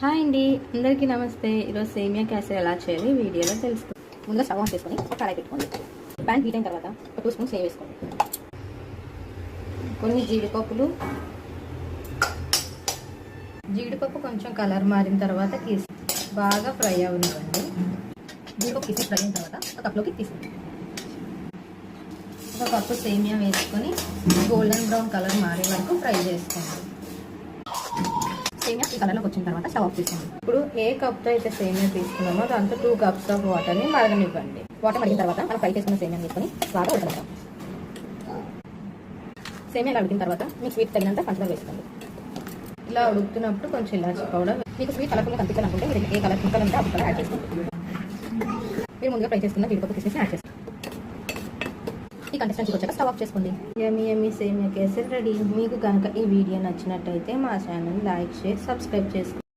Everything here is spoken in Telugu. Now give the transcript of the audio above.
హాయ్ అండి, అందరికీ నమస్తే. ఈరోజు సేమియా క్యాసర్ ఎలా చేయాలి వీడియోలో తెలుసుకుందాం. ముందుగా స్టవ్ ఆన్ చేసుకొని కడాయి పెట్టుకోండి. ప్యాన్ హీట్ అయిన తర్వాత ఒక 2 స్పూన్స్ నెయ్యి వేసుకోండి. కొన్ని జీడిపప్పు కొంచెం కలర్ మారిన తర్వాత బాగా ఫ్రై అవనివ్వండి. జీడిపప్పు ఫ్రై అయిన తర్వాత ఒక కప్లోకి తీసుకోండి. ఒక కప్పు సేమియా వేసుకొని గోల్డెన్ బ్రౌన్ కలర్ మారే వరకు ఫ్రై చేసుకోండి. సేమియా ఈ కలర్లోకి వచ్చిన తర్వాత స్టవ్ ఆఫ్ చేసుకోండి. ఇప్పుడు ఏ కప్తో అయితే సేమియా తీసుకున్నామో దాంతో 2 కప్స్ ఆఫ్ వాటర్ని మరగనివ్వండి. వాటర్ మరిగిన తర్వాత మనం ఫ్రై చేసుకున్న సేమియా తీసుకొని బాగా ఉడకనిద్దాం. సేమియా ఇలా ఉడికిన తర్వాత మీకు స్వీట్ తగినంత పంచదార వేసుకోండి. ఇలా ఉడుకుతున్నప్పుడు కొంచెం ఇలాచి పౌడర్, మీకు స్వీట్ కలర్ఫుల్గా కనిపించాలనుకుంటే మీరు ఏ కలర్ ముక్కలు ఉంటే ఆ ముక్కలు యాడ్ చేసుకోండి. మీరు ముందుగా ఫ్రై చేసుకున్న జీడిపప్పు కిస్మిస్ యాడ్ చేసుకోండి. ఈ కన్సిస్టెన్సీకి వచ్చాక స్టవ్ ఆఫ్ చేసుకోండి. యమ్మీ సేమియా కేసరి రెడీ. మీకు కనుక ఈ వీడియో నచ్చినట్టయితే మా ఛానల్ లైక్, షేర్, సబ్స్క్రైబ్ చేసుకోండి.